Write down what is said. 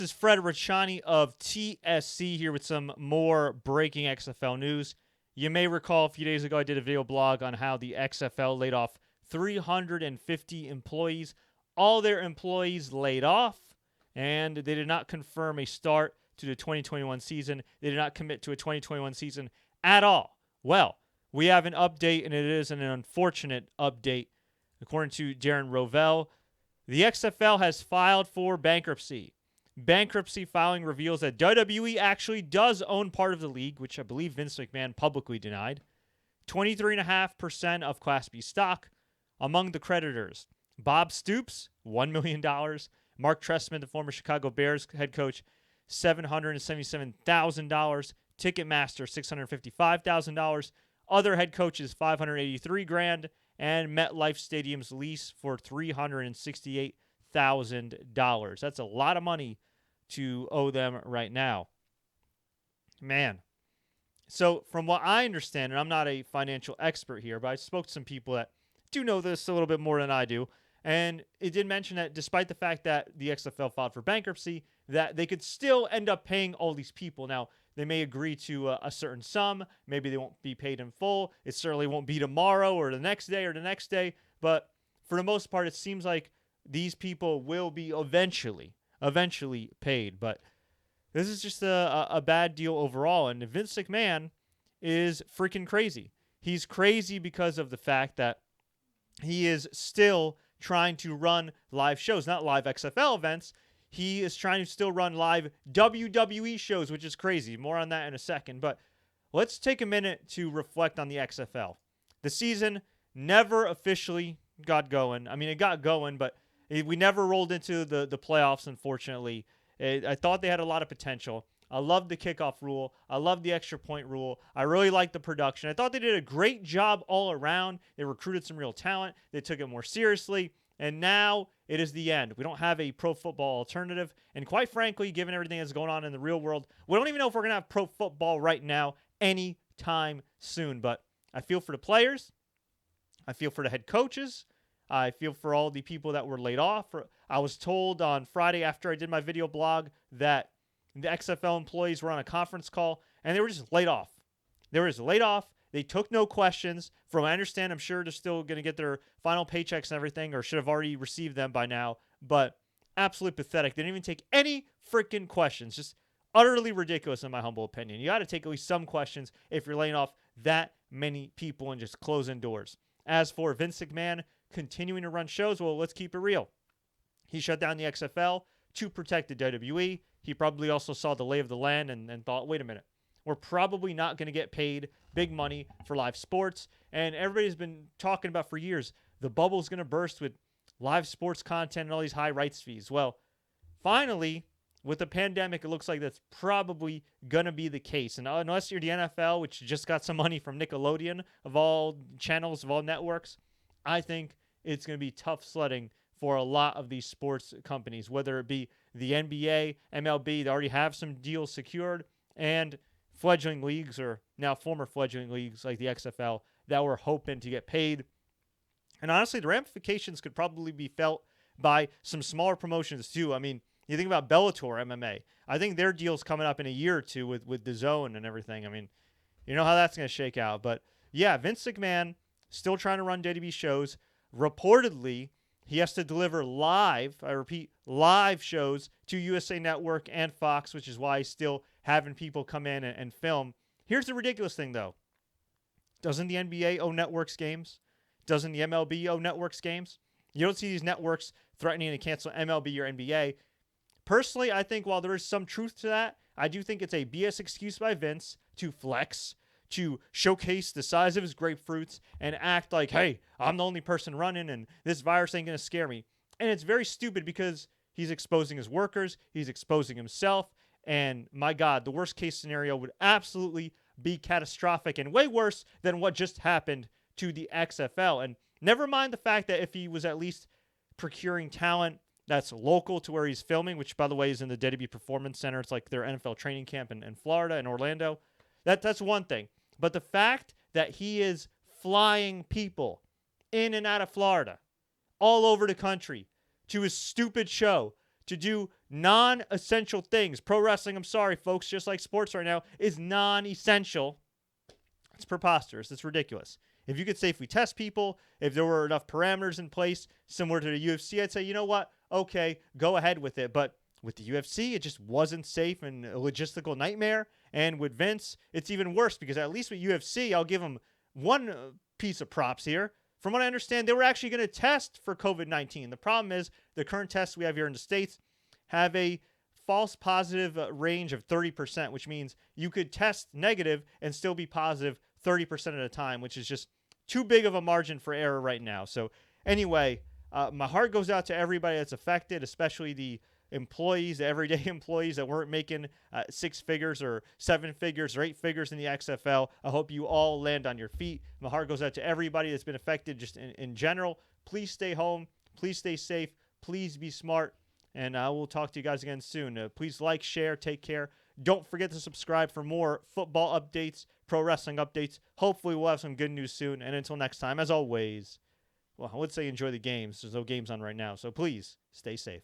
This is Fred Richani of TSC here with some more breaking XFL news. You may recall a few days ago I did a video blog on how the XFL laid off 350 employees. All their employees laid off, and they did not confirm a start to the 2021 season. They did not commit to a 2021 season at all. Well, we have an update, and it is an unfortunate update. According to Darren Rovell, the XFL has filed for bankruptcy. Bankruptcy filing reveals that WWE actually does own part of the league, which I believe Vince McMahon publicly denied. 23.5% of Class B stock. Among the creditors, Bob Stoops, $1 million. Mark Trestman, the former Chicago Bears head coach, $777,000. Ticketmaster, $655,000. Other head coaches, $583,000. And MetLife Stadium's lease for $368,000. That's a lot of money to owe them right now. Man. So from what I understand, and I'm not a financial expert here, but I spoke to some people that do know this a little bit more than I do, and it did mention that despite the fact that the XFL filed for bankruptcy, that they could still end up paying all these people. Now, they may agree to a certain sum. Maybe they won't be paid in full. It certainly won't be tomorrow or the next day. But for the most part, it seems like these people will be eventually paid. But this is just a bad deal overall. And Vince McMahon is freaking crazy. He's crazy because of the fact that he is still trying to run live shows, not live XFL events. He is trying to still run live WWE shows, which is crazy. More on that in a second. But let's take a minute to reflect on the XFL. The season never officially got going. I mean, it got going, but we never rolled into the playoffs, unfortunately. I thought they had a lot of potential. I loved the kickoff rule. I loved the extra point rule. I really liked the production. I thought they did a great job all around. They recruited some real talent. They took it more seriously. And now it is the end. We don't have a pro football alternative. And quite frankly, given everything that's going on in the real world, we don't even know if we're going to have pro football right now anytime soon. But I feel for the players. I feel for the head coaches. I feel for all the people that were laid off. I was told on Friday after I did my video blog that the XFL employees were on a conference call and they were just laid off. They were just laid off. They took no questions. From what I understand, I'm sure they're still going to get their final paychecks and everything, or should have already received them by now. But absolutely pathetic. They didn't even take any freaking questions. Just utterly ridiculous in my humble opinion. You got to take at least some questions if you're laying off that many people and just closing doors. As for Vince McMahon continuing to run shows, well, let's keep it real. He shut down the XFL to protect the WWE. He probably also saw the lay of the land and thought, wait a minute. We're probably not going to get paid big money for live sports. And everybody's been talking about for years, the bubble's going to burst with live sports content and all these high rights fees. Well, finally, with the pandemic, it looks like that's probably going to be the case. And unless you're the NFL, which just got some money from Nickelodeon, of all channels, of all networks, I think it's going to be tough sledding for a lot of these sports companies, whether it be the NBA, MLB, they already have some deals secured, and fledgling leagues, or now former fledgling leagues like the XFL, that were hoping to get paid. And honestly, the ramifications could probably be felt by some smaller promotions too. I mean, you think about Bellator MMA. I think their deal's coming up in a year or two with the Zone and everything. I mean, you know how that's going to shake out. But yeah, Vince McMahon still trying to run WWE shows. Reportedly, he has to deliver live, I repeat, live shows to USA Network and Fox, which is why he's still having people come in and film. Here's the ridiculous thing, though. Doesn't the NBA own networks games? Doesn't the MLB own networks games? You don't see these networks threatening to cancel MLB or NBA. Personally, I think while there is some truth to that, I do think it's a BS excuse by Vince to flex, to showcase the size of his grapefruits and act like, hey, I'm the only person running and this virus ain't going to scare me. And it's very stupid because he's exposing his workers, he's exposing himself, and my God, the worst case scenario would absolutely be catastrophic and way worse than what just happened to the XFL. And never mind the fact that if he was at least procuring talent that's local to where he's filming, which by the way is in the WWE Performance Center. It's like their NFL training camp in Florida and Orlando. That's one thing. But the fact that he is flying people in and out of Florida, all over the country, to his stupid show, to do non-essential things. Pro wrestling, I'm sorry, folks, just like sports right now, is non-essential. It's preposterous. It's ridiculous. If you could safely test people, if there were enough parameters in place similar to the UFC, I'd say, you know what? Okay, go ahead with it. But with the UFC, it just wasn't safe and a logistical nightmare. And with Vince, it's even worse because at least with UFC, I'll give him one piece of props here. From what I understand, they were actually going to test for COVID-19. The problem is the current tests we have here in the States have a false positive range of 30%, which means you could test negative and still be positive 30% of the time, which is just too big of a margin for error right now. So anyway, my heart goes out to everybody that's affected, especially the employees, the everyday employees that weren't making 6 figures or 7 figures or 8 figures in the XFL. I hope you all land on your feet. My heart goes out to everybody that's been affected just in general. Please stay home. Please stay safe. Please be smart. And I will talk to you guys again soon. Please like, share, take care. Don't forget to subscribe for more football updates, pro wrestling updates. Hopefully we'll have some good news soon. And until next time, as always, well, I would say enjoy the games. There's no games on right now. So please stay safe.